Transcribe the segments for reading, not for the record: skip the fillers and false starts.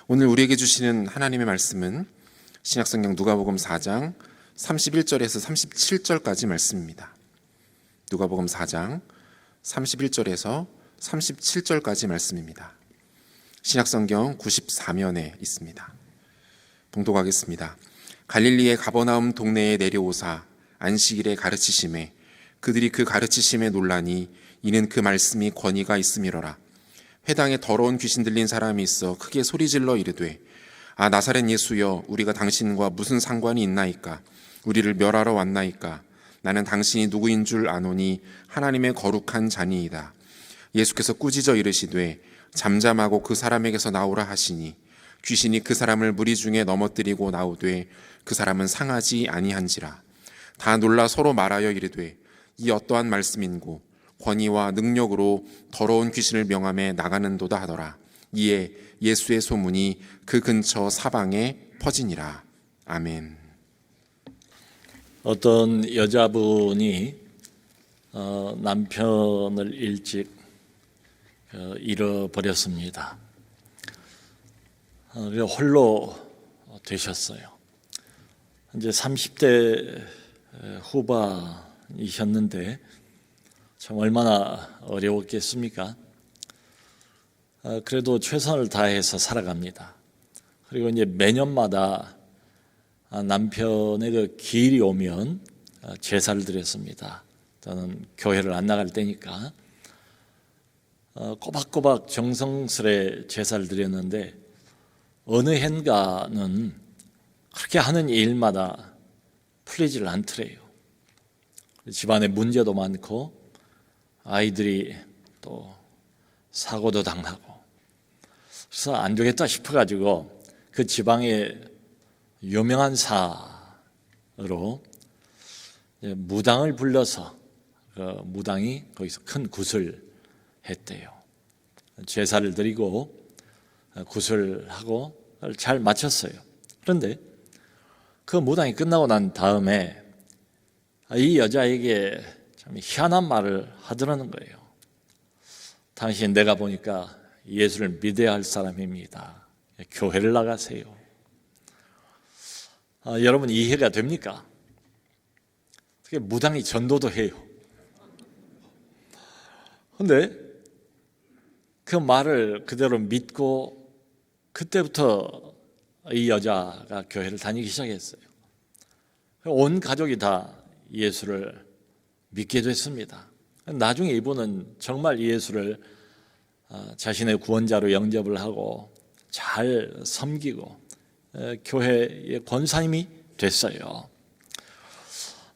오늘 우리에게 주시는 하나님의 말씀은 신약성경 누가복음 4장 31절에서 37절까지 말씀입니다. 누가복음 4장 31절에서 37절까지 말씀입니다. 신약성경 94면에 있습니다. 봉독하겠습니다. 갈릴리의 가버나움 동네에 내려오사 안식일에 가르치심에 그들이 그 가르치심에 놀라니 이는 그 말씀이 권위가 있음이로라. 회당에 더러운 귀신 들린 사람이 있어 크게 소리질러 이르되 아 나사렛 예수여 우리가 당신과 무슨 상관이 있나이까? 우리를 멸하러 왔나이까? 나는 당신이 누구인 줄 아노니 하나님의 거룩한 자니이다. 예수께서 꾸짖어 이르시되 잠잠하고 그 사람에게서 나오라 하시니 귀신이 그 사람을 무리 중에 넘어뜨리고 나오되 그 사람은 상하지 아니한지라. 다 놀라 서로 말하여 이르되 이 어떠한 말씀인고 권위와 능력으로 더러운 귀신을 명함에 나가는도다 하더라. 이에 예수의 소문이 그 근처 사방에 퍼지니라. 아멘. 어떤 여자분이 남편을 일찍 잃어버렸습니다. 홀로 되셨어요. 이제 30대 후반이셨는데 참 얼마나 어려웠겠습니까? 그래도 최선을 다해서 살아갑니다. 그리고 이제 매년마다 남편의 그 기일이 오면 제사를 드렸습니다. 저는 교회를 안 나갈 때니까 꼬박꼬박 정성스레 제사를 드렸는데 어느 해인가는 그렇게 하는 일마다 풀리질 않더래요. 집안에 문제도 많고 아이들이 또 사고도 당하고 그래서 안 되겠다 싶어가지고 그 지방의 유명한 사로 무당을 불러서 그 무당이 거기서 큰 굿을 했대요. 제사를 드리고 굿을 잘 마쳤어요. 그런데 그 무당이 끝나고 난 다음에 이 여자에게 참 희한한 말을 하더라는 거예요. 당신 내가 보니까 예수를 믿어야 할 사람입니다. 교회를 나가세요. 여러분 이해가 됩니까? 어떻게 무당이 전도도 해요. 그런데 그 말을 그대로 믿고 그때부터 이 여자가 교회를 다니기 시작했어요. 온 가족이 다 예수를 믿게 됐습니다. 나중에 이분은 정말 예수를 자신의 구원자로 영접을 하고 잘 섬기고 교회의 권사님이 됐어요.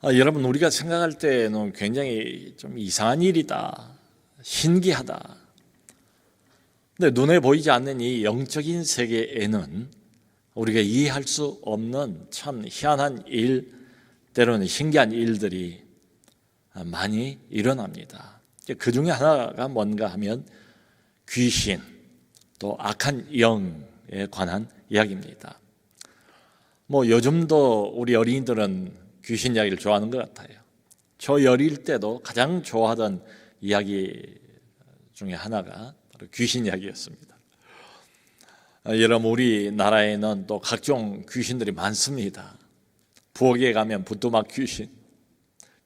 여러분 우리가 생각할 때는 굉장히 좀 이상한 일이다, 신기하다. 근데 눈에 보이지 않는 이 영적인 세계에는 우리가 이해할 수 없는 참 희한한 일, 때로는 신기한 일들이 많이 일어납니다. 그 중에 하나가 뭔가 하면 귀신, 또 악한 영에 관한 이야기입니다. 요즘도 우리 어린이들은 귀신 이야기를 좋아하는 것 같아요. 저 어릴 때도 가장 좋아하던 이야기 중에 하나가 바로 귀신 이야기였습니다. 여러분 우리나라에는 또 각종 귀신들이 많습니다. 부엌에 가면 부뚜막 귀신,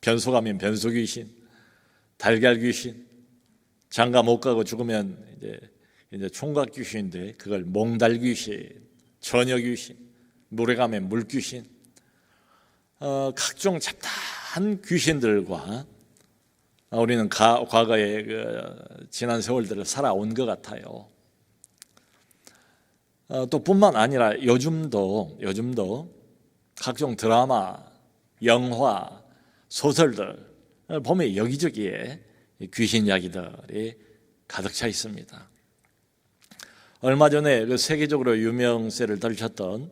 변소 가면 변소 귀신, 달걀 귀신, 장가 못 가고 죽으면 이제 총각 귀신인데 그걸 몽달 귀신, 처녀 귀신, 물에 가면 물 귀신, 각종 잡다한 귀신들과 우리는 과거의 지난 세월들을 살아온 것 같아요. 또 뿐만 아니라 요즘도 각종 드라마, 영화, 소설들 보면 여기저기에 귀신 이야기들이 가득 차 있습니다. 얼마 전에 그 세계적으로 유명세를 떨쳤던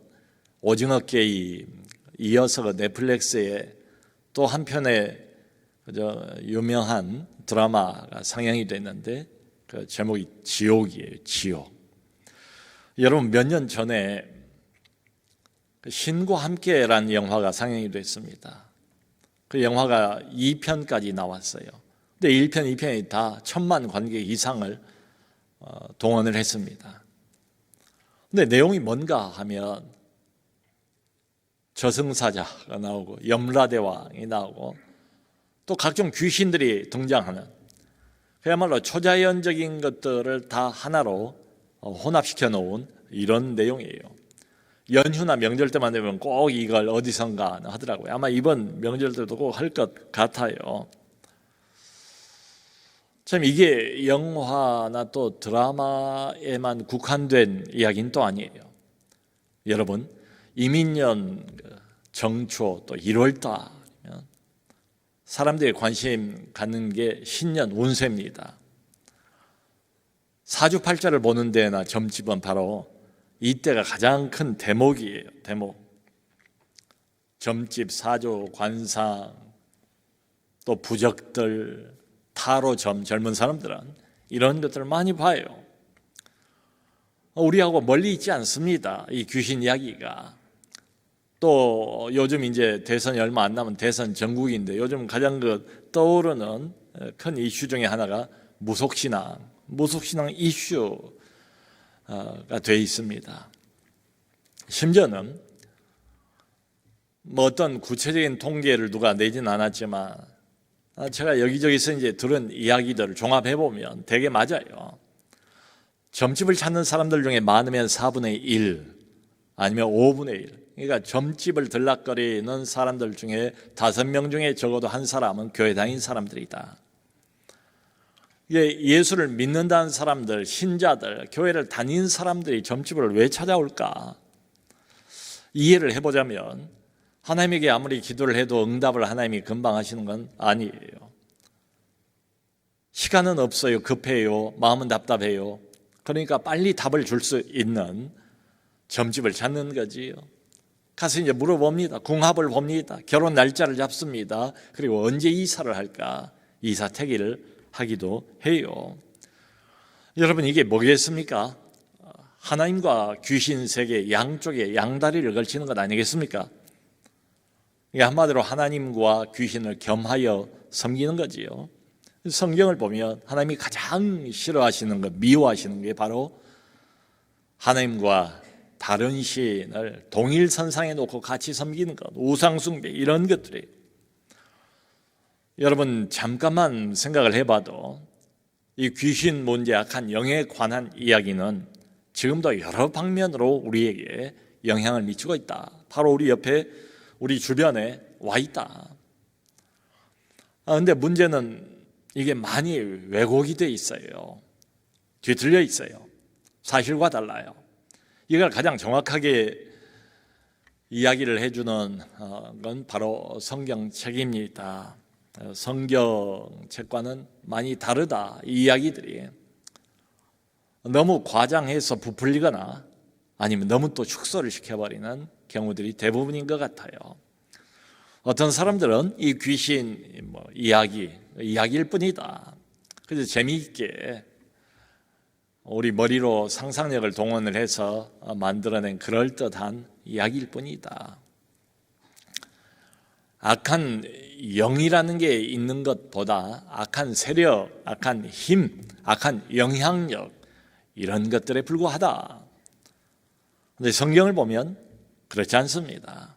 오징어 게임 이어서 그 넷플릭스에 또 한편의 유명한 드라마가 상영이 됐는데 그 제목이 지옥이에요. 지옥. 여러분 몇 년 전에 신과 함께라는 영화가 상영이 됐습니다. 그 영화가 2편까지 나왔어요. 근데 1편, 2편이 다 1,000만 관객 이상을 동원을 했습니다. 근데 내용이 뭔가 하면 저승사자가 나오고 염라대왕이 나오고 또 각종 귀신들이 등장하는, 그야말로 초자연적인 것들을 다 하나로 혼합시켜 놓은 이런 내용이에요. 연휴나 명절 때만 되면 꼭 이걸 어디선가 하더라고요. 아마 이번 명절 때도 꼭 할 것 같아요. 참 이게 영화나 또 드라마에만 국한된 이야기는 또 아니에요. 여러분, 이민년 정초 또 1월달이면 사람들이 관심 갖는 게 신년 운세입니다. 사주팔자를 보는 데나 점집은 바로 이때가 가장 큰 대목이에요. 대목. 점집, 사주, 관상, 또 부적들, 타로점, 젊은 사람들은 이런 것들을 많이 봐요. 우리하고 멀리 있지 않습니다. 이 귀신 이야기가. 또 요즘 이제 대선이 얼마 안 남은 대선 전국인데 요즘 가장 떠오르는 큰 이슈 중에 하나가 무속신앙 이슈가 돼 있습니다. 심지어는 뭐 어떤 구체적인 통계를 누가 내진 않았지만 제가 여기저기서 이제 들은 이야기들을 종합해 보면 되게 맞아요. 점집을 찾는 사람들 중에 많으면 4분의 1 아니면 5분의 1. 그러니까 점집을 들락거리는 사람들 중에 5명 중에 적어도 한 사람은 교회 다닌 사람들이다. 이게 예수를 믿는다는 사람들, 신자들, 교회를 다닌 사람들이 점집을 왜 찾아올까? 이해를 해보자면 하나님에게 아무리 기도를 해도 응답을 하나님이 금방 하시는 건 아니에요. 시간은 없어요. 급해요. 마음은 답답해요. 그러니까 빨리 답을 줄 수 있는 점집을 찾는 거지요. 가서 이제 물어봅니다. 궁합을 봅니다. 결혼 날짜를 잡습니다. 그리고 언제 이사를 할까? 이사 태기를 하기도 해요. 여러분, 이게 뭐겠습니까? 하나님과 귀신 세계 양쪽에 양다리를 걸치는 것 아니겠습니까? 이게 한마디로 하나님과 귀신을 겸하여 섬기는 거지요. 성경을 보면 하나님이 가장 싫어하시는 것, 미워하시는 게 바로 하나님과 다른 신을 동일선상에 놓고 같이 섬기는 것, 우상숭배, 이런 것들이에요. 여러분, 잠깐만 생각을 해봐도 이 귀신 문제, 악한 영에 관한 이야기는 지금도 여러 방면으로 우리에게 영향을 미치고 있다. 바로 우리 옆에, 우리 주변에 와 있다. 그런데 문제는 이게 많이 왜곡이 돼 있어요. 뒤틀려 있어요. 사실과 달라요. 이걸 가장 정확하게 이야기를 해주는 건 바로 성경책입니다. 성경책과는 많이 다르다. 이 이야기들이 너무 과장해서 부풀리거나 아니면 너무 또 축소를 시켜버리는 경우들이 대부분인 것 같아요. 어떤 사람들은 이 귀신 이야기일 뿐이다. 그래서 재미있게 우리 머리로 상상력을 동원을 해서 만들어낸 그럴듯한 이야기일 뿐이다. 악한 영이라는 게 있는 것보다 악한 세력, 악한 힘, 악한 영향력, 이런 것들에 불과하다. 그런데 성경을 보면 그렇지 않습니다.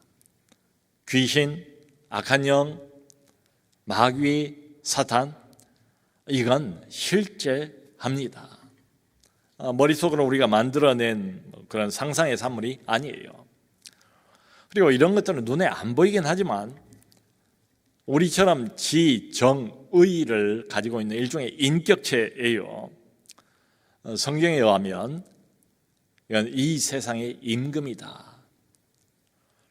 귀신, 악한 영, 마귀, 사탄, 이건 실제합니다. 머릿속으로 우리가 만들어낸 그런 상상의 산물이 아니에요. 그리고 이런 것들은 눈에 안 보이긴 하지만 우리처럼 지, 정, 의를 가지고 있는 일종의 인격체예요. 성경에 의하면 이건 이 세상의 임금이다.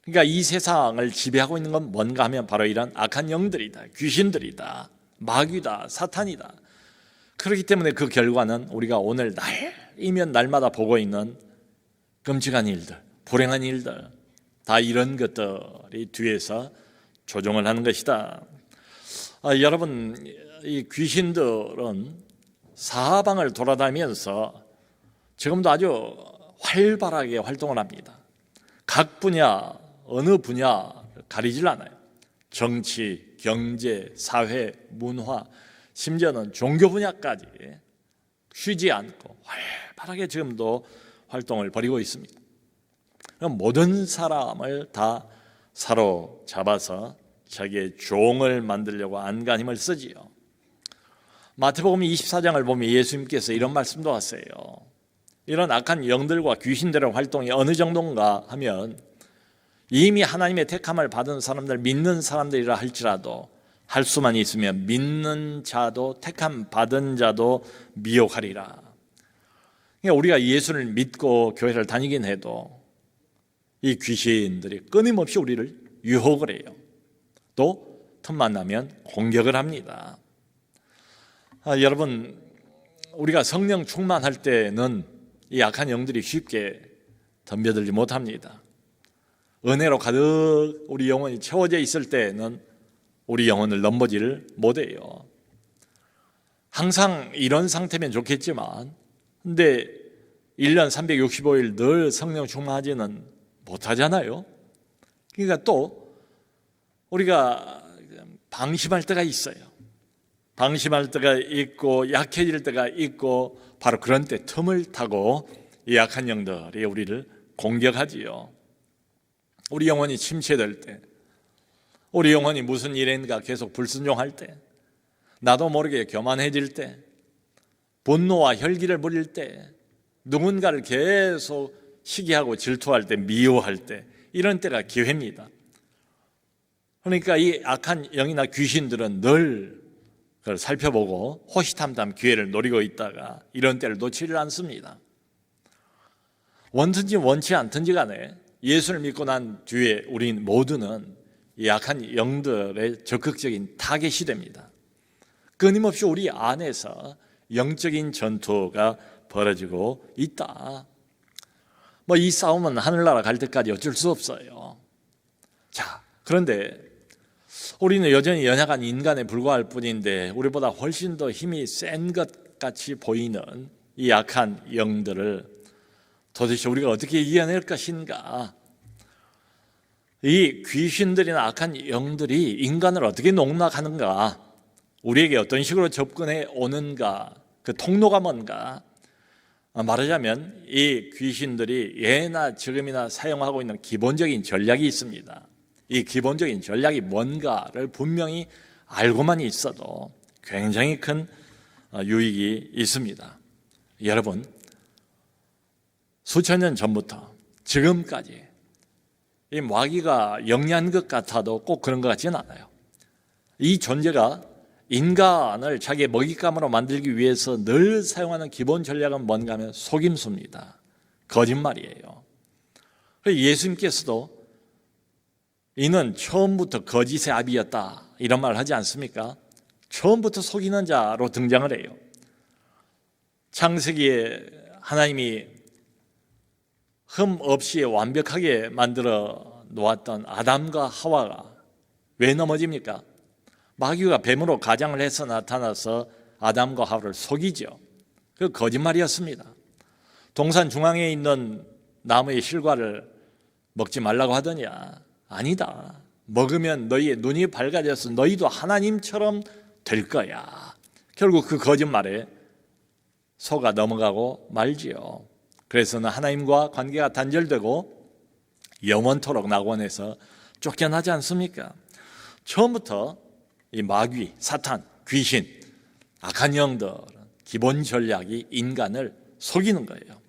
그러니까 이 세상을 지배하고 있는 건 뭔가 하면 바로 이런 악한 영들이다. 귀신들이다. 마귀다. 사탄이다. 그렇기 때문에 그 결과는 우리가 오늘 날이면 날마다 보고 있는 끔찍한 일들, 불행한 일들, 다 이런 것들이 뒤에서 조종을 하는 것이다. 여러분, 이 귀신들은 사방을 돌아다니면서 지금도 아주 활발하게 활동을 합니다. 각 분야, 어느 분야 가리질 않아요. 정치, 경제, 사회, 문화, 심지어는 종교 분야까지 쉬지 않고 활발하게 지금도 활동을 벌이고 있습니다. 그럼 모든 사람을 다 사로잡아서 자기의 종을 만들려고 안간 힘을 쓰지요. 마태복음 24장을 보면 예수님께서 이런 말씀도 하세요. 이런 악한 영들과 귀신들의 활동이 어느 정도인가 하면 이미 하나님의 택함을 받은 사람들, 믿는 사람들이라 할지라도 할 수만 있으면 믿는 자도 택함 받은 자도 미혹하리라. 그러니까 우리가 예수를 믿고 교회를 다니긴 해도 이 귀신들이 끊임없이 우리를 유혹을 해요. 또 틈만 나면 공격을 합니다. 여러분, 우리가 성령 충만할 때는 이 악한 영들이 쉽게 덤벼들지 못합니다. 은혜로 가득 우리 영혼이 채워져 있을 때는 우리 영혼을 넘보지를 못해요. 항상 이런 상태면 좋겠지만 근데 1년 365일 늘 성령 충만하지는 못하잖아요. 그러니까 또 우리가 방심할 때가 있어요. 방심할 때가 있고 약해질 때가 있고 바로 그런 때 틈을 타고 이 약한 영들이 우리를 공격하지요. 우리 영혼이 침체될 때, 우리 영혼이 무슨 일인가 계속 불순종할 때, 나도 모르게 교만해질 때, 분노와 혈기를 부릴 때, 누군가를 계속 시기하고 질투할 때, 미워할 때, 이런 때가 기회입니다. 그러니까 이 악한 영이나 귀신들은 늘 그걸 살펴보고 호시탐탐 기회를 노리고 있다가 이런 때를 놓치질 않습니다. 원든지 원치 않든지 간에 예수를 믿고 난 뒤에 우린 모두는 이 악한 영들의 적극적인 타겟이 됩니다. 끊임없이 우리 안에서 영적인 전투가 벌어지고 있다. 이 싸움은 하늘나라 갈 때까지 어쩔 수 없어요. 자, 그런데 우리는 여전히 연약한 인간에 불과할 뿐인데 우리보다 훨씬 더 힘이 센 것 같이 보이는 이 악한 영들을 도대체 우리가 어떻게 이겨낼 것인가? 이 귀신들이나 악한 영들이 인간을 어떻게 농락하는가? 우리에게 어떤 식으로 접근해 오는가? 그 통로가 뭔가? 말하자면 이 귀신들이 예나 지금이나 사용하고 있는 기본적인 전략이 있습니다. 이 기본적인 전략이 뭔가를 분명히 알고만 있어도 굉장히 큰 유익이 있습니다. 여러분, 수천 년 전부터 지금까지 이 마귀가 영리한 것 같아도 꼭 그런 것 같지는 않아요. 이 존재가 인간을 자기의 먹잇감으로 만들기 위해서 늘 사용하는 기본 전략은 뭔가 하면 속임수입니다. 거짓말이에요. 예수님께서도 이는 처음부터 거짓의 아비였다 이런 말을 하지 않습니까? 처음부터 속이는 자로 등장을 해요. 창세기에 하나님이 흠 없이 완벽하게 만들어 놓았던 아담과 하와가 왜 넘어집니까? 마귀가 뱀으로 가장을 해서 나타나서 아담과 하와를 속이죠. 그 거짓말이었습니다. 동산 중앙에 있는 나무의 실과를 먹지 말라고 하더냐? 아니다. 먹으면 너희의 눈이 밝아져서 너희도 하나님처럼 될 거야. 결국 그 거짓말에 속아 넘어가고 말지요. 그래서는 하나님과 관계가 단절되고 영원토록 낙원에서 쫓겨나지 않습니까? 처음부터 이 마귀, 사탄, 귀신, 악한 영들은 기본 전략이 인간을 속이는 거예요.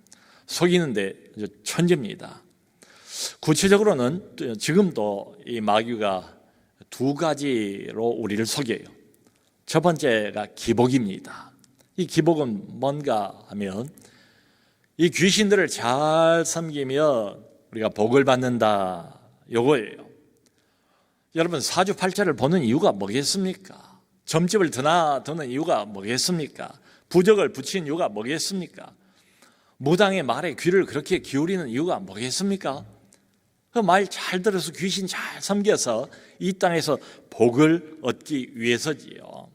속이는데 천재입니다. 구체적으로는 지금도 이 마귀가 두 가지로 우리를 속여요. 첫 번째가 기복입니다. 이 기복은 뭔가 하면 이 귀신들을 잘 섬기면 우리가 복을 받는다 요거예요. 여러분 사주팔자를 보는 이유가 뭐겠습니까? 점집을 드나드는 이유가 뭐겠습니까? 부적을 붙인 이유가 뭐겠습니까? 무당의 말에 귀를 그렇게 기울이는 이유가 뭐겠습니까? 그 말 잘 들어서 귀신 잘 섬겨서 이 땅에서 복을 얻기 위해서지요.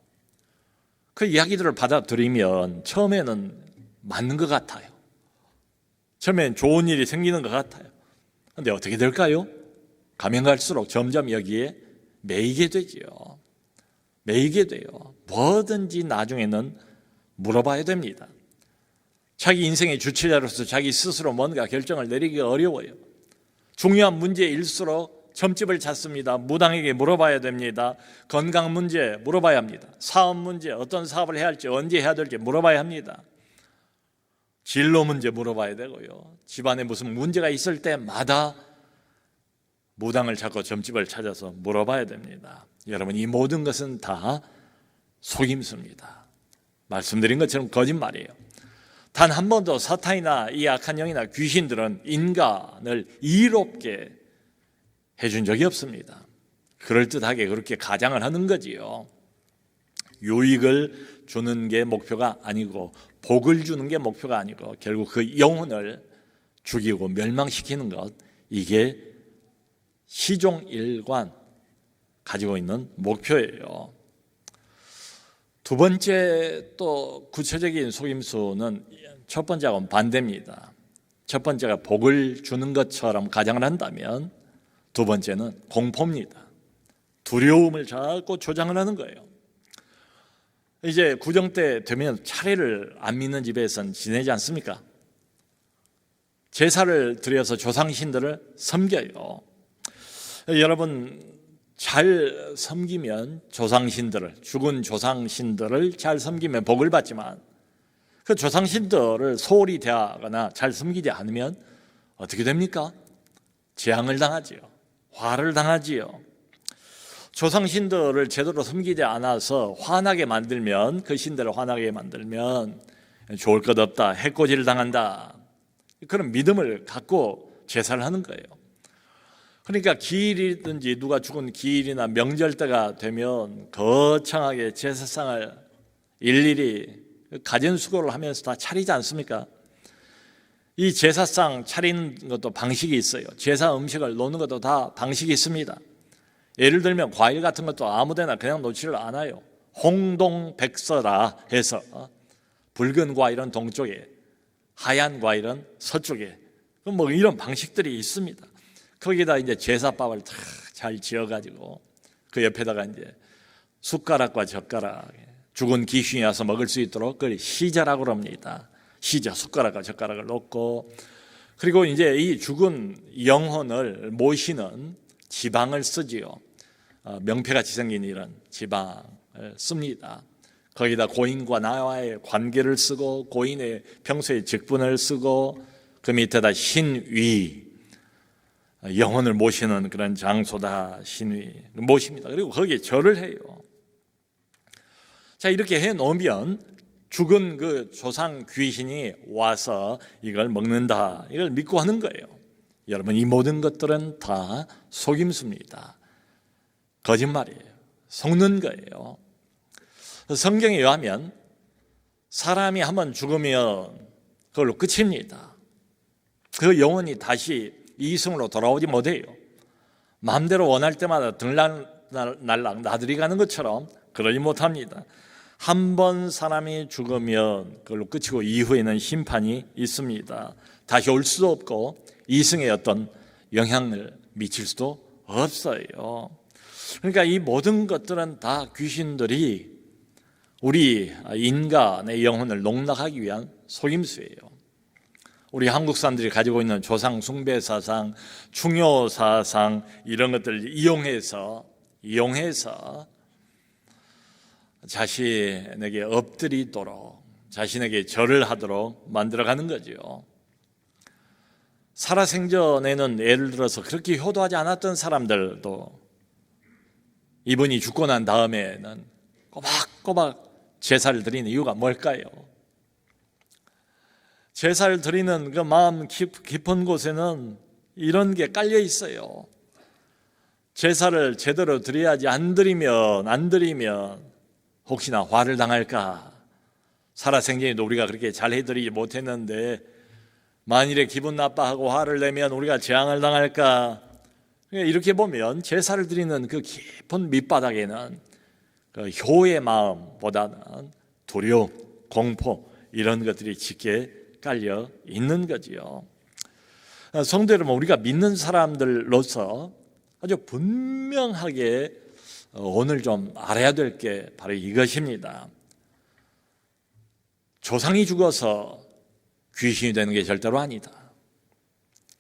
그 이야기들을 받아들이면 처음에는 맞는 것 같아요. 처음엔 좋은 일이 생기는 것 같아요. 그런데 어떻게 될까요? 가면 갈수록 점점 여기에 매이게 되지요. 매이게 돼요. 뭐든지 나중에는 물어봐야 됩니다. 자기 인생의 주체자로서 자기 스스로 뭔가 결정을 내리기가 어려워요. 중요한 문제일수록 점집을 찾습니다. 무당에게 물어봐야 됩니다. 건강 문제 물어봐야 합니다. 사업 문제, 어떤 사업을 해야 할지, 언제 해야 될지 물어봐야 합니다. 진로 문제 물어봐야 되고요. 집안에 무슨 문제가 있을 때마다 무당을 찾고 점집을 찾아서 물어봐야 됩니다. 여러분, 이 모든 것은 다 속임수입니다. 말씀드린 것처럼 거짓말이에요. 단 한 번도 사탄이나 이 악한 영이나 귀신들은 인간을 이롭게 해준 적이 없습니다. 그럴듯하게 그렇게 가장을 하는 거지요. 유익을 주는 게 목표가 아니고, 복을 주는 게 목표가 아니고, 결국 그 영혼을 죽이고 멸망시키는 것, 이게 시종일관 가지고 있는 목표예요. 두 번째 또 구체적인 속임수는 첫 번째하고는 반대입니다. 첫 번째가 복을 주는 것처럼 가장을 한다면, 두 번째는 공포입니다. 두려움을 자꾸 조장을 하는 거예요. 이제 구정 때 되면 차례를 안 믿는 집에선 지내지 않습니까? 제사를 드려서 조상신들을 섬겨요. 여러분, 잘 섬기면 조상신들을, 죽은 조상신들을 잘 섬기면 복을 받지만, 그 조상신들을 소홀히 대하거나 잘 섬기지 않으면 어떻게 됩니까? 재앙을 당하지요. 화를 당하지요. 조상신들을 제대로 섬기지 않아서 화나게 만들면, 그 신들을 화나게 만들면 좋을 것 없다, 해코지를 당한다, 그런 믿음을 갖고 제사를 하는 거예요. 그러니까 기일이든지 누가 죽은 기일이나 명절 때가 되면 거창하게 제사상을 일일이 가전수고를 하면서 다 차리지 않습니까? 이 제사상 차리는 것도 방식이 있어요. 제사 음식을 놓는 것도 다 방식이 있습니다. 예를 들면 과일 같은 것도 아무데나 그냥 놓지를 않아요. 홍동백서라 해서 붉은 과일은 동쪽에, 하얀 과일은 서쪽에, 뭐 이런 방식들이 있습니다. 거기다 이제 제사밥을 잘 지어가지고 그 옆에다가 이제 숟가락과 젓가락, 죽은 귀신이 와서 먹을 수 있도록 그걸 시자라고 합니다. 시자, 숟가락과 젓가락을 놓고, 그리고 이제 이 죽은 영혼을 모시는 지방을 쓰지요. 명패같이 생긴 이런 지방을 씁니다. 거기다 고인과 나와의 관계를 쓰고, 고인의 평소의 직분을 쓰고, 그 밑에다 신위, 영혼을 모시는 그런 장소다, 신위 모십니다. 그리고 거기에 절을 해요. 자, 이렇게 해 놓으면 죽은 그 조상 귀신이 와서 이걸 먹는다, 이걸 믿고 하는 거예요. 여러분, 이 모든 것들은 다 속임수입니다. 거짓말이에요. 속는 거예요. 성경에 의하면 사람이 한번 죽으면 그걸로 끝입니다. 그 영혼이 다시 이승으로 돌아오지 못해요. 마음대로 원할 때마다 들락날락 나들이 가는 것처럼 그러지 못합니다. 한 번 사람이 죽으면 그걸로 끝이고, 이후에는 심판이 있습니다. 다시 올 수도 없고 이승에 어떤 영향을 미칠 수도 없어요. 그러니까 이 모든 것들은 다 귀신들이 우리 인간의 영혼을 농락하기 위한 속임수예요. 우리 한국 사람들이 가지고 있는 조상 숭배 사상, 충효 사상, 이런 것들을 이용해서 자신에게 엎드리도록, 자신에게 절을 하도록 만들어가는 거죠. 살아생전에는 예를 들어서 그렇게 효도하지 않았던 사람들도 이분이 죽고 난 다음에는 꼬박꼬박 제사를 드리는 이유가 뭘까요? 제사를 드리는 그 마음 깊은 곳에는 이런 게 깔려 있어요. 제사를 제대로 드려야지, 안 드리면 혹시나 화를 당할까? 살아생전에도 우리가 그렇게 잘 해드리지 못했는데 만일에 기분 나빠하고 화를 내면 우리가 재앙을 당할까? 이렇게 보면 제사를 드리는 그 깊은 밑바닥에는 그 효의 마음보다는 두려움, 공포, 이런 것들이 짙게 깔려 있는 거지요. 성도 여러분, 우리가 믿는 사람들로서 아주 분명하게 오늘 좀 알아야 될 게 바로 이것입니다. 조상이 죽어서 귀신이 되는 게 절대로 아니다.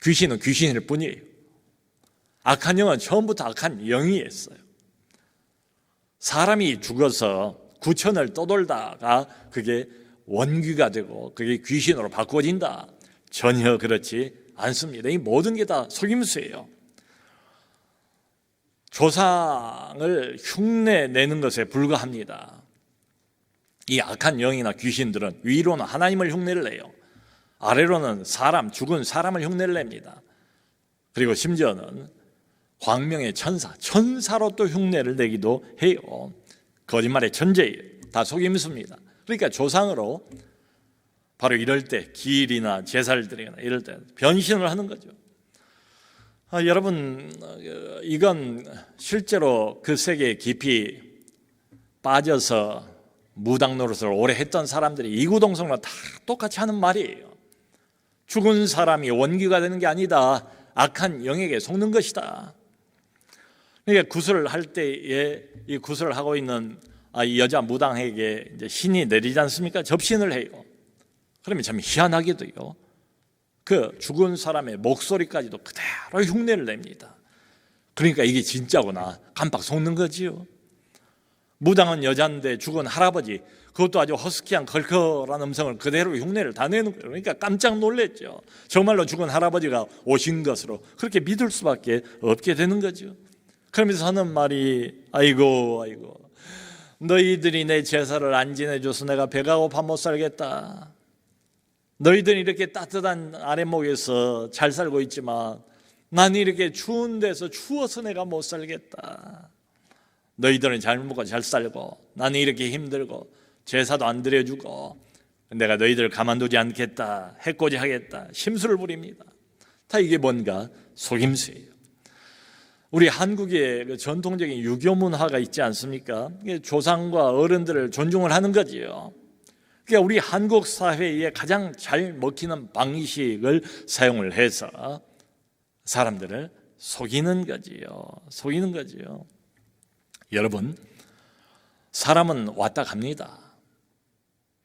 귀신은 귀신일 뿐이에요. 악한 영은 처음부터 악한 영이었어요. 사람이 죽어서 구천을 떠돌다가 그게 원귀가 되고 그게 귀신으로 바꿔진다. 전혀 그렇지 않습니다. 이 모든 게 다 속임수예요. 조상을 흉내내는 것에 불과합니다. 이 악한 영이나 귀신들은 위로는 하나님을 흉내를 내요. 아래로는 사람, 죽은 사람을 흉내를 냅니다. 그리고 심지어는 광명의 천사로 또 흉내를 내기도 해요. 거짓말의 천재예요. 다 속임수입니다. 그러니까 조상으로 바로 이럴 때 기일이나 제사를 드리거나 이럴 때 변신을 하는 거죠. 여러분, 이건 실제로 그 세계에 깊이 빠져서 무당 노릇을 오래 했던 사람들이 이구동성으로 다 똑같이 하는 말이에요. 죽은 사람이 원귀가 되는 게 아니다. 악한 영에게 속는 것이다. 그러니까 구슬을 할 때에 이 구슬을 하고 있는 이 여자 무당에게 이제 신이 내리지 않습니까? 접신을 해요. 그러면 참 희한하게도요, 그 죽은 사람의 목소리까지도 그대로 흉내를 냅니다. 그러니까 이게 진짜구나 깜빡 속는 거지요. 무당은 여자인데 죽은 할아버지, 그것도 아주 허스키한 걸컬한 음성을 그대로 흉내를 다 내는 거예요. 그러니까 깜짝 놀랐죠. 정말로 죽은 할아버지가 오신 것으로 그렇게 믿을 수밖에 없게 되는 거죠. 그러면서 하는 말이 아이고 너희들이 내 제사를 안 지내줘서 내가 배가 고파 못 살겠다. 너희들이 이렇게 따뜻한 아랫목에서 잘 살고 있지만 난 이렇게 추운 데서 추워서 내가 못 살겠다. 너희들은 잘 먹고 잘 살고 나는 이렇게 힘들고 제사도 안 드려주고 내가 너희들을 가만두지 않겠다. 해코지 하겠다. 심술을 부립니다. 다 이게 뭔가 속임수예요. 우리 한국의 그 전통적인 유교 문화가 있지 않습니까? 조상과 어른들을 존중을 하는 거지요. 그러니까 우리 한국 사회에 가장 잘 먹히는 방식을 사용을 해서 사람들을 속이는 거지요. 여러분, 사람은 왔다 갑니다.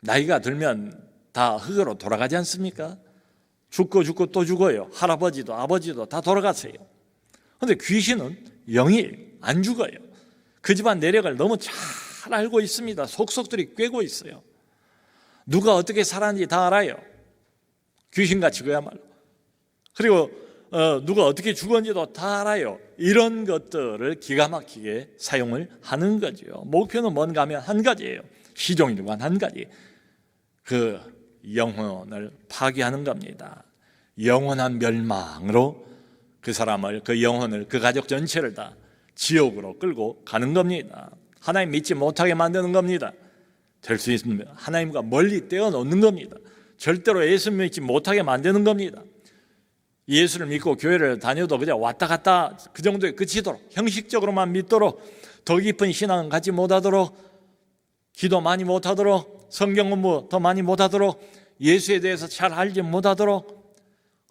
나이가 들면 다 흙으로 돌아가지 않습니까? 죽고 또 죽어요. 할아버지도 아버지도 다 돌아가세요. 그런데 귀신은 영이에요. 안 죽어요. 그 집안 내력을 너무 잘 알고 있습니다. 속속들이 꿰고 있어요. 누가 어떻게 살았는지 다 알아요. 귀신같이 그야말로. 그리고 누가 어떻게 죽었는지도 다 알아요. 이런 것들을 기가 막히게 사용을 하는 거죠. 목표는 뭔가 하면 한 가지예요. 시종일관 한 가지. 그 영혼을 파괴하는 겁니다. 영원한 멸망으로 그 사람을, 그 영혼을, 그 가족 전체를 다 지옥으로 끌고 가는 겁니다. 하나님 믿지 못하게 만드는 겁니다. 될 수 있으면 하나님과 멀리 떼어놓는 겁니다. 절대로 예수 믿지 못하게 만드는 겁니다. 예수를 믿고 교회를 다녀도 그냥 왔다 갔다 그 정도에 그치도록, 형식적으로만 믿도록, 더 깊은 신앙은 갖지 못하도록, 기도 많이 못하도록, 성경 공부 더 많이 못하도록, 예수에 대해서 잘 알지 못하도록,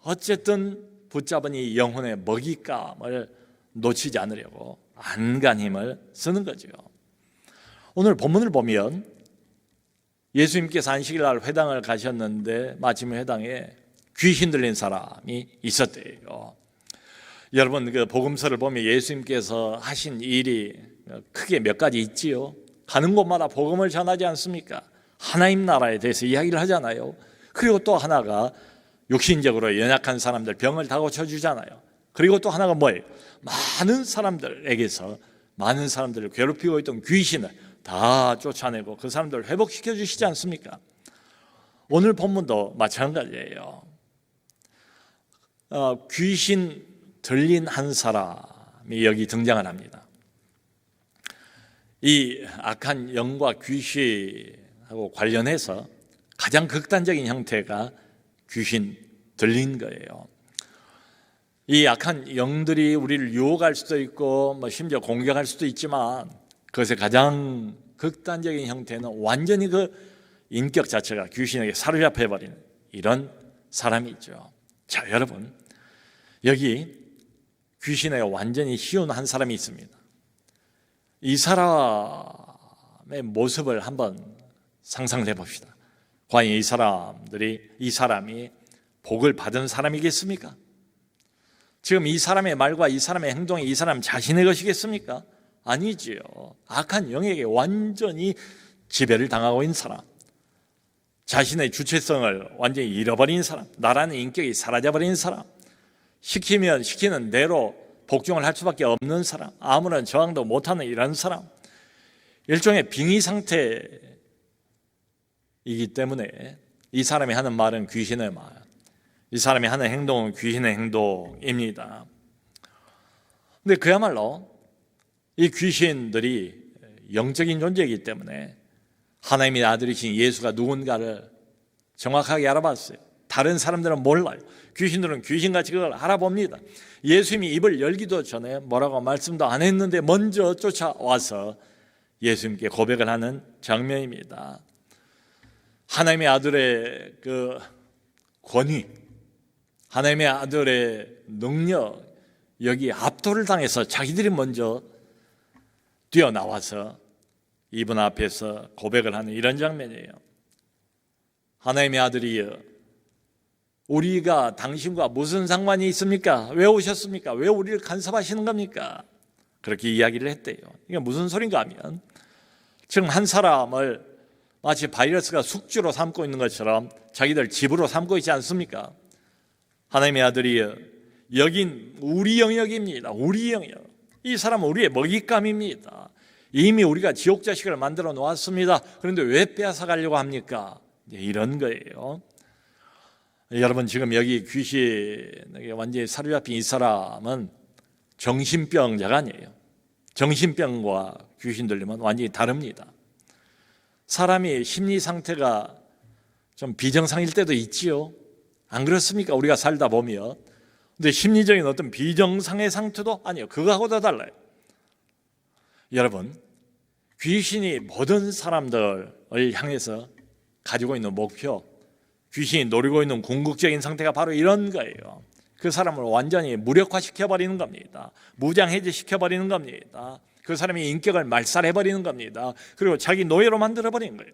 어쨌든 붙잡은 이 영혼의 먹잇감을 놓치지 않으려고 안간 힘을 쓰는 거죠. 오늘 본문을 보면 예수님께서 안식일 날 회당을 가셨는데 마침 회당에 귀신 들린 사람이 있었대요. 여러분, 그 복음서를 보면 예수님께서 하신 일이 크게 몇 가지 있지요. 가는 곳마다 복음을 전하지 않습니까? 하나님 나라에 대해서 이야기를 하잖아요. 그리고 또 하나가 육신적으로 연약한 사람들 병을 다 고쳐주잖아요. 그리고 또 하나가 뭐예요? 많은 사람들에게서 많은 사람들을 괴롭히고 있던 귀신을 다 쫓아내고 그 사람들을 회복시켜 주시지 않습니까? 오늘 본문도 마찬가지예요. 귀신 들린 한 사람이 여기 등장을 합니다. 이 악한 영과 귀신하고 관련해서 가장 극단적인 형태가 귀신 들린 거예요. 이 악한 영들이 우리를 유혹할 수도 있고 심지어 공격할 수도 있지만 그것의 가장 극단적인 형태는 완전히 그 인격 자체가 귀신에게 사로잡혀버리는 이런 사람이 있죠. 자, 여러분, 여기 귀신에게 완전히 씌운 한 사람이 있습니다. 이 사람의 모습을 한번 상상을 해봅시다. 과연 이 사람이 복을 받은 사람이겠습니까? 지금 이 사람의 말과 이 사람의 행동이 이 사람 자신의 것이겠습니까? 아니지요. 악한 영에게 완전히 지배를 당하고 있는 사람, 자신의 주체성을 완전히 잃어버린 사람, 나라는 인격이 사라져버린 사람, 시키면 시키는 대로 복종을 할 수밖에 없는 사람, 아무런 저항도 못하는 이런 사람, 일종의 빙의 상태이기 때문에 이 사람이 하는 말은 귀신의 말, 이 사람이 하는 행동은 귀신의 행동입니다. 근데 그야말로 이 귀신들이 영적인 존재이기 때문에 하나님의 아들이신 예수가 누군가를 정확하게 알아봤어요. 다른 사람들은 몰라요. 귀신들은 귀신같이 그걸 알아봅니다. 예수님이 입을 열기도 전에 뭐라고 말씀도 안 했는데 먼저 쫓아와서 예수님께 고백을 하는 장면입니다. 하나님의 아들의 그 권위, 하나님의 아들의 능력, 여기 압도를 당해서 자기들이 먼저 뛰어나와서 이분 앞에서 고백을 하는 이런 장면이에요. 하나님의 아들이여, 우리가 당신과 무슨 상관이 있습니까? 왜 오셨습니까? 왜 우리를 간섭하시는 겁니까? 그렇게 이야기를 했대요. 이게 무슨 소린가 하면 지금 한 사람을 마치 바이러스가 숙주로 삼고 있는 것처럼 자기들 집으로 삼고 있지 않습니까? 하나님의 아들이여, 여긴 우리 영역입니다. 우리 영역. 이 사람은 우리의 먹잇감입니다. 이미 우리가 지옥 자식을 만들어 놓았습니다. 그런데 왜 빼앗아 가려고 합니까? 이런 거예요. 여러분, 지금 여기 귀신 완전히 사로잡힌 이 사람은 정신병자가 아니에요. 정신병과 귀신 들리면 완전히 다릅니다. 사람이 심리 상태가 좀 비정상일 때도 있지요. 안 그렇습니까? 우리가 살다 보면. 근데 심리적인 어떤 비정상의 상태도 아니에요. 그거하고도 달라요. 여러분, 귀신이 모든 사람들을 향해서 가지고 있는 목표, 귀신이 노리고 있는 궁극적인 상태가 바로 이런 거예요. 그 사람을 완전히 무력화시켜버리는 겁니다. 무장해제시켜버리는 겁니다. 그 사람의 인격을 말살해버리는 겁니다. 그리고 자기 노예로 만들어버리는 거예요.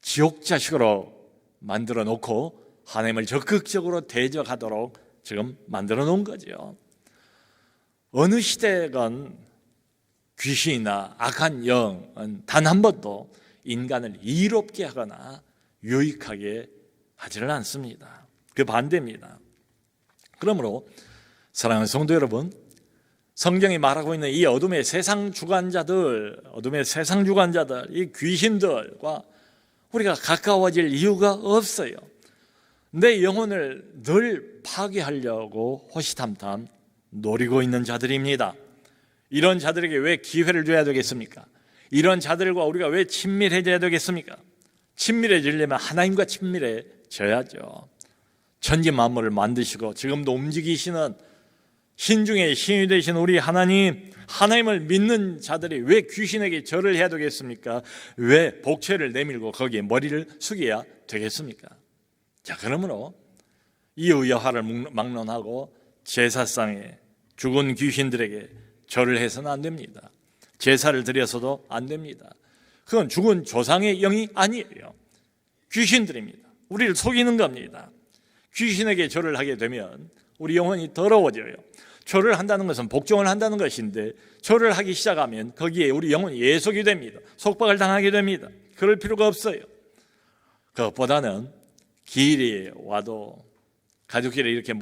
지옥 자식으로 만들어 놓고 하나님을 적극적으로 대적하도록 지금 만들어 놓은 거죠. 어느 시대건 귀신이나 악한 영은 단 한 번도 인간을 이롭게 하거나 유익하게 하지를 않습니다. 그 반대입니다. 그러므로 사랑하는 성도 여러분, 성경이 말하고 있는 이 어둠의 세상 주관자들, 이 귀신들과 우리가 가까워질 이유가 없어요. 내 영혼을 늘 파괴하려고 호시탐탐 노리고 있는 자들입니다. 이런 자들에게 왜 기회를 줘야 되겠습니까? 이런 자들과 우리가 왜 친밀해져야 되겠습니까? 친밀해지려면 하나님과 친밀해져야죠. 천지 만물을 만드시고 지금도 움직이시는 신중의 신이 되신 우리 하나님을 믿는 자들이 왜 귀신에게 절을 해야 되겠습니까? 왜 복채를 내밀고 거기에 머리를 숙여야 되겠습니까? 자, 그러므로 이 의아화를 막론하고 제사상에 죽은 귀신들에게 절을 해서는 안 됩니다. 제사를 드려서도 안 됩니다. 그건 죽은 조상의 영이 아니에요. 귀신들입니다. 우리를 속이는 겁니다. 귀신에게 절을 하게 되면 우리 영혼이 더러워져요. 절을 한다는 것은 복종을 한다는 것인데 절을 하기 시작하면 거기에 우리 영혼이 예속이 됩니다. 속박을 당하게 됩니다. 그럴 필요가 없어요. 그것보다는 기일이 와도 가족끼리 이렇게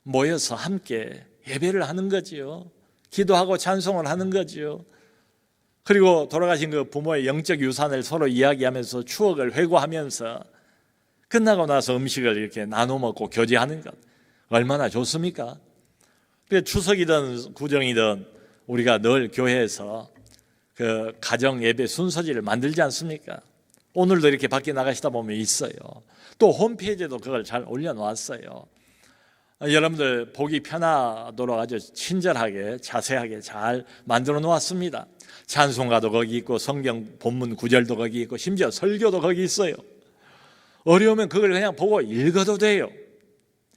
모여서 함께 예배를 하는 거지요. 기도하고 찬송을 하는 거지요. 그리고 돌아가신 그 부모의 영적 유산을 서로 이야기하면서 추억을 회고하면서 끝나고 나서 음식을 이렇게 나눠 먹고 교제하는 것 얼마나 좋습니까? 추석이든 구정이든 우리가 늘 교회에서 그 가정 예배 순서지를 만들지 않습니까? 오늘도 이렇게 밖에 나가시다 보면 있어요. 또 홈페이지에도 그걸 잘 올려놓았어요. 여러분들 보기 편하도록 아주 친절하게 자세하게 잘 만들어 놓았습니다. 찬송가도 거기 있고 성경 본문 구절도 거기 있고 심지어 설교도 거기 있어요. 어려우면 그걸 그냥 보고 읽어도 돼요.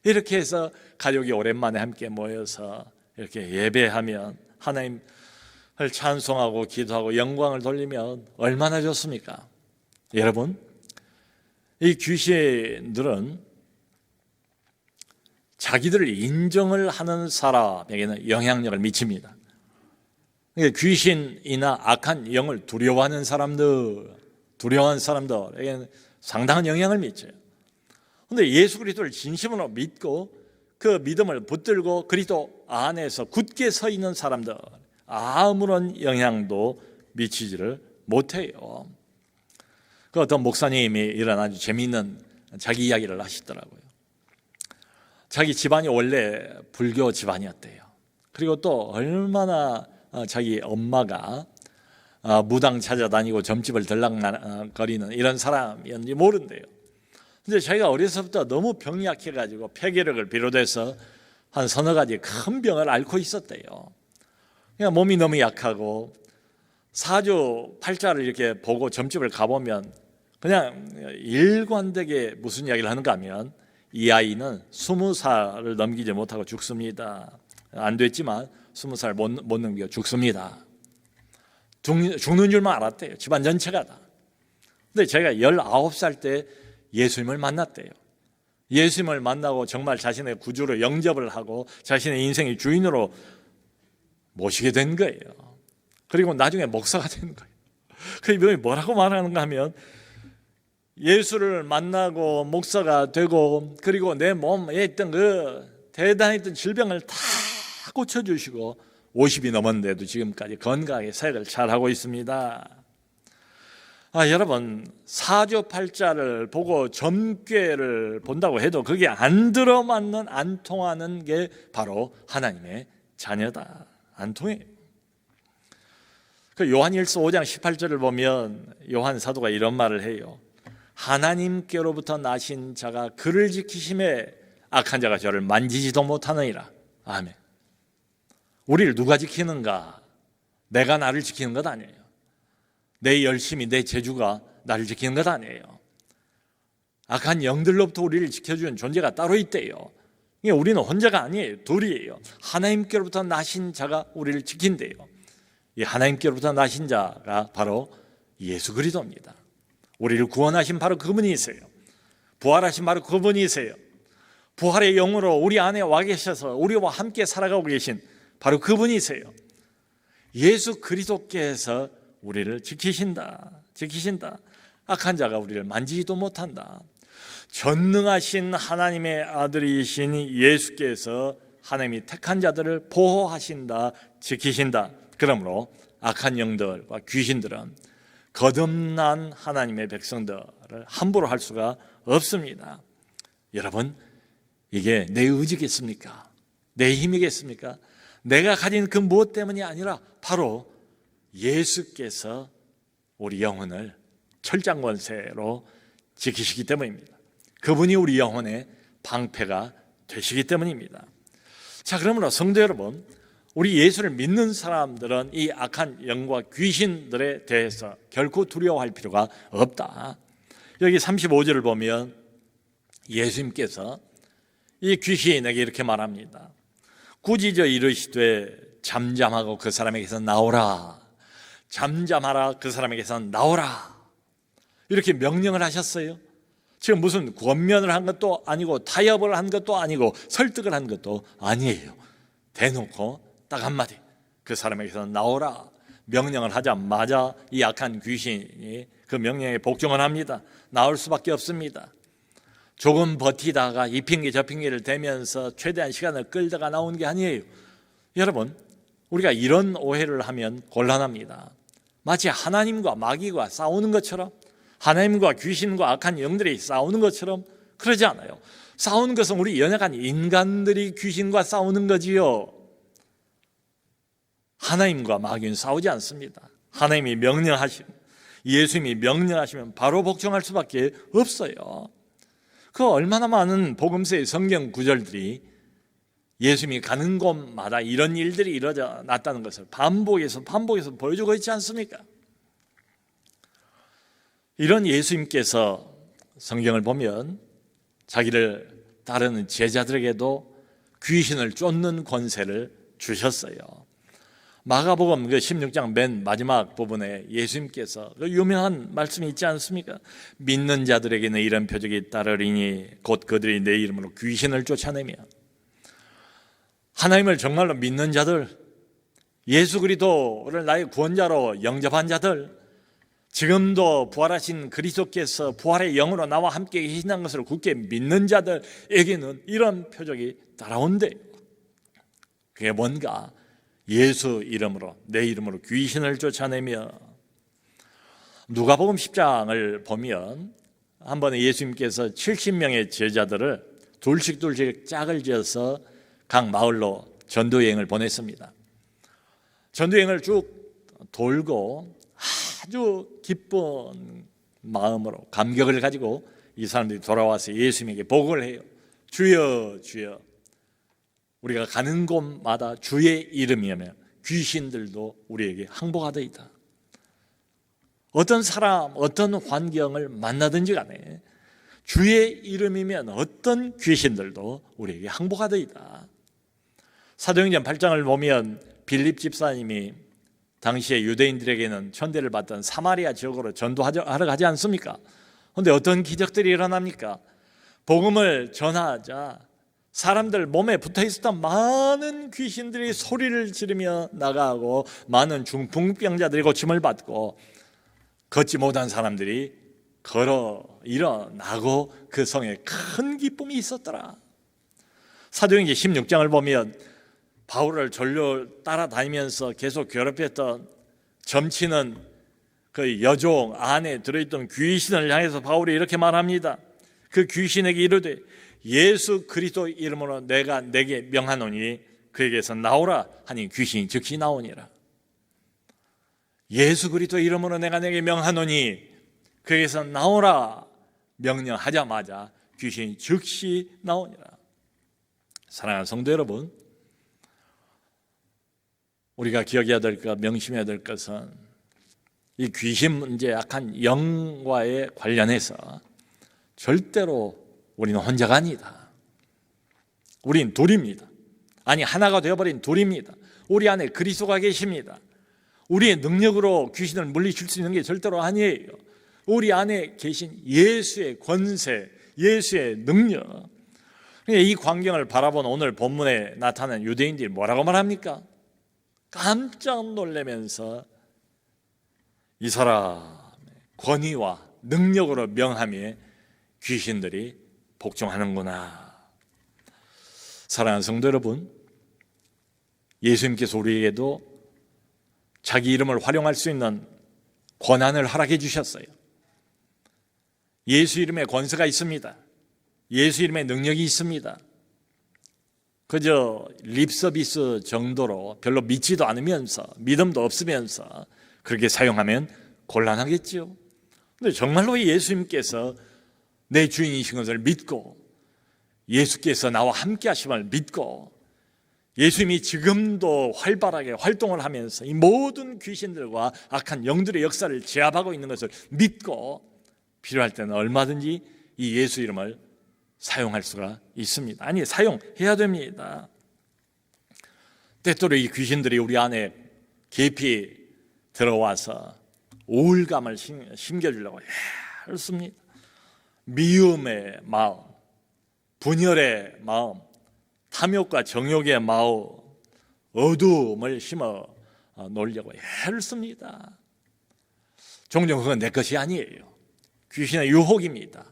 이렇게 해서 가족이 오랜만에 함께 모여서 이렇게 예배하면 하나님을 찬송하고 기도하고 영광을 돌리면 얼마나 좋습니까? 여러분, 이 귀신들은 자기들을 인정을 하는 사람에게는 영향력을 미칩니다. 그러니까 귀신이나 악한 영을 두려워하는 사람들에게는 상당한 영향을 미쳐요. 그런데 예수 그리스도를 진심으로 믿고 그 믿음을 붙들고 그리스도 안에서 굳게 서 있는 사람들 아무런 영향도 미치지를 못해요. 그 어떤 목사님이 이런 아주 재미있는 자기 이야기를 하시더라고요. 자기 집안이 원래 불교 집안이었대요. 그리고 또 얼마나 자기 엄마가 무당 찾아다니고 점집을 들락거리는 이런 사람이었는지 모른대요. 근데 자기가 어려서부터 너무 병이 약해가지고 폐결핵을 비롯해서 한 서너 가지 큰 병을 앓고 있었대요. 그냥 몸이 너무 약하고 사주팔자를 이렇게 보고 점집을 가보면 그냥 일관되게 무슨 이야기를 하는가 하면 이 아이는 20살을 넘기지 못하고 죽습니다. 안 됐지만 20살 못 넘기고 죽습니다. 죽는 줄만 알았대요. 집안 전체가 다. 근데 제가 19살 때 예수님을 만났대요. 예수님을 만나고 정말 자신의 구주로 영접을 하고 자신의 인생의 주인으로 모시게 된 거예요. 그리고 나중에 목사가 된 거예요. 그 이분이 뭐라고 말하는가 하면 예수를 만나고 목사가 되고 그리고 내 몸에 있던 그 대단했던 질병을 다 고쳐주시고 50이 넘었는데도 지금까지 건강하게 사역을 잘하고 있습니다. 여러분 사주팔자를 보고 점괘를 본다고 해도 그게 안 들어맞는 안 통하는 게 바로 하나님의 자녀다. 안 통해요. 그 요한일서 5장 18절을 보면 요한 사도가 이런 말을 해요. 하나님께로부터 나신 자가 그를 지키심에 악한 자가 저를 만지지도 못하느니라. 아멘. 우리를 누가 지키는가? 내가 나를 지키는 것 아니에요. 내 열심이, 내 재주가 나를 지키는 것 아니에요. 악한 영들로부터 우리를 지켜주는 존재가 따로 있대요. 우리는 혼자가 아니에요. 둘이에요. 하나님께로부터 나신 자가 우리를 지킨대요. 이 하나님께로부터 나신 자가 바로 예수 그리스도입니다. 우리를 구원하신 바로 그분이세요. 부활하신 바로 그분이세요. 부활의 영으로 우리 안에 와 계셔서 우리와 함께 살아가고 계신 바로 그분이세요. 예수 그리스도께서 우리를 지키신다. 악한 자가 우리를 만지지도 못한다. 전능하신 하나님의 아들이신 예수께서 하나님이 택한 자들을 보호하신다, 지키신다. 그러므로 악한 영들과 귀신들은 거듭난 하나님의 백성들을 함부로 할 수가 없습니다. 여러분, 이게 내 의지겠습니까? 내 힘이겠습니까? 내가 가진 그 무엇 때문이 아니라 바로 예수께서 우리 영혼을 철장권세로 지키시기 때문입니다. 그분이 우리 영혼의 방패가 되시기 때문입니다. 자, 그러므로 성도 여러분, 우리 예수를 믿는 사람들은 이 악한 영과 귀신들에 대해서 결코 두려워할 필요가 없다. 여기 35절을 보면 예수님께서 이 귀신에게 이렇게 말합니다. 꾸짖어 이르시되 잠잠하고 그 사람에게서 나오라. 잠잠하라, 그 사람에게서 나오라. 이렇게 명령을 하셨어요. 지금 무슨 권면을 한 것도 아니고 타협을 한 것도 아니고 설득을 한 것도 아니에요. 대놓고 딱 한마디, 그 사람에게서 나오라 명령을 하자마자 이 악한 귀신이 그 명령에 복종을 합니다. 나올 수밖에 없습니다. 조금 버티다가 이 핑계 저 핑계를 대면서 최대한 시간을 끌다가 나온 게 아니에요. 여러분, 우리가 이런 오해를 하면 곤란합니다. 마치 하나님과 마귀가 싸우는 것처럼, 하나님과 귀신과 악한 영들이 싸우는 것처럼 그러지 않아요. 싸우는 것은 우리 연약한 인간들이 귀신과 싸우는 거지요. 하나님과 마귀는 싸우지 않습니다. 하나님이 명령하시면, 예수님이 명령하시면 바로 복종할 수밖에 없어요. 그 얼마나 많은 복음서의 성경 구절들이 예수님이 가는 곳마다 이런 일들이 일어났다는 것을 반복해서 보여주고 있지 않습니까? 이런 예수님께서 성경을 보면 자기를 따르는 제자들에게도 귀신을 쫓는 권세를 주셨어요. 마가복음 그 16장 맨 마지막 부분에 예수님께서 그 유명한 말씀이 있지 않습니까? 믿는 자들에게는 이런 표적이 따르리니 곧 그들이 내 이름으로 귀신을 쫓아내며. 하나님을 정말로 믿는 자들, 예수 그리스도를 나의 구원자로 영접한 자들, 지금도 부활하신 그리스도께서 부활의 영으로 나와 함께 계신다는 것을 굳게 믿는 자들에게는 이런 표적이 따라온대요. 그게 뭔가? 예수 이름으로, 내 이름으로 귀신을 쫓아내며. 누가복음 10장을 보면 한 번에 예수님께서 70명의 제자들을 둘씩 짝을 지어서 각 마을로 전도여행을 보냈습니다. 전도여행을 쭉 돌고 아주 기쁜 마음으로 감격을 가지고 이 사람들이 돌아와서 예수님에게 보고를 해요. 주여 주여, 우리가 가는 곳마다 주의 이름이면 귀신들도 우리에게 항복하더이다. 어떤 사람, 어떤 환경을 만나든지 간에 주의 이름이면 어떤 귀신들도 우리에게 항복하더이다. 사도행전 8장을 보면 빌립 집사님이 당시에 유대인들에게는 천대를 받던 사마리아 지역으로 전도하러 가지 않습니까? 그런데 어떤 기적들이 일어납니까? 복음을 전하자 사람들 몸에 붙어 있었던 많은 귀신들이 소리를 지르며 나가고 많은 중풍병자들이 고침을 받고 걷지 못한 사람들이 걸어 일어나고 그 성에 큰 기쁨이 있었더라. 사도행전 16장을 보면 바울을 졸려 따라다니면서 계속 괴롭혔던 점치는 그 여종 안에 들어있던 귀신을 향해서 바울이 이렇게 말합니다. 그 귀신에게 이르되 예수 그리스도 이름으로 내가 내게 명하노니 그에게서 나오라 하니 귀신이 즉시 나오니라. 예수 그리스도 이름으로 내가 내게 명하노니 그에게서 나오라 명령하자마자 귀신이 즉시 나오니라. 사랑하는 성도 여러분, 우리가 기억해야 될 것, 명심해야 될 것은 이 귀신 문제, 약한 영과에 관련해서 절대로 우리는 혼자가 아니다. 우린 둘입니다. 아니, 하나가 되어버린 둘입니다. 우리 안에 그리스도가 계십니다. 우리의 능력으로 귀신을 물리칠 수 있는 게 절대로 아니에요. 우리 안에 계신 예수의 권세, 예수의 능력. 이 광경을 바라본 오늘 본문에 나타난 유대인들이 뭐라고 말합니까? 깜짝 놀라면서 이 사람의 권위와 능력으로 명함에 귀신들이 복종하는구나. 사랑하는 성도 여러분, 예수님께서 우리에게도 자기 이름을 활용할 수 있는 권한을 허락해 주셨어요. 예수 이름에 권세가 있습니다. 예수 이름에 능력이 있습니다. 그저 립서비스 정도로 별로 믿지도 않으면서, 믿음도 없으면서 그렇게 사용하면 곤란하겠죠. 그런데 정말로 예수님께서 내 주인이신 것을 믿고, 예수께서 나와 함께 하심을 믿고, 예수님이 지금도 활발하게 활동을 하면서 이 모든 귀신들과 악한 영들의 역사를 제압하고 있는 것을 믿고, 필요할 때는 얼마든지 이 예수 이름을 사용할 수가 있습니다. 아니, 사용해야 됩니다. 때때로 이 귀신들이 우리 안에 깊이 들어와서 우울감을 심겨주려고 애씁니다. 미움의 마음, 분열의 마음, 탐욕과 정욕의 마음, 어두움을 심어 놓으려고 애를 씁니다. 종종 그건 내 것이 아니에요. 귀신의 유혹입니다.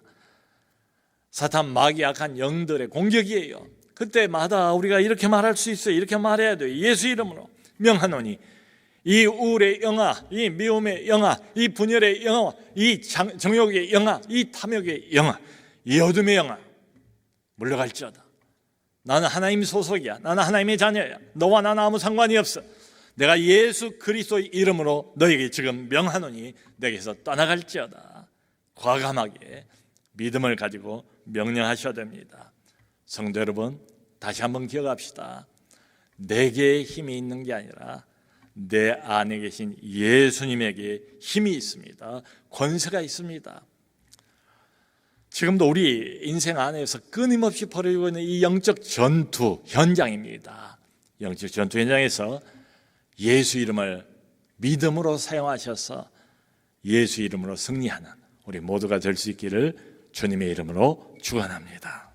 사탄 마귀 악한 영들의 공격이에요. 그때마다 우리가 이렇게 말할 수 있어요. 이렇게 말해야 돼요. 예수 이름으로 명하노니 이 우울의 영아, 이 미움의 영아, 이 분열의 영아, 이 정욕의 영아, 이 탐욕의 영아, 이 어둠의 영아 물러갈지어다. 나는 하나님 소속이야. 나는 하나님의 자녀야. 너와 나는 아무 상관이 없어. 내가 예수 그리스도의 이름으로 너에게 지금 명하노니 내게서 떠나갈지어다. 과감하게 믿음을 가지고 명령하셔야 됩니다. 성도 여러분, 다시 한번 기억합시다. 내게 힘이 있는 게 아니라 내 안에 계신 예수님에게 힘이 있습니다. 권세가 있습니다. 지금도 우리 인생 안에서 끊임없이 벌어지고 있는 이 영적 전투 현장입니다. 영적 전투 현장에서 예수 이름을 믿음으로 사용하셔서 예수 이름으로 승리하는 우리 모두가 될 수 있기를 주님의 이름으로 축원합니다.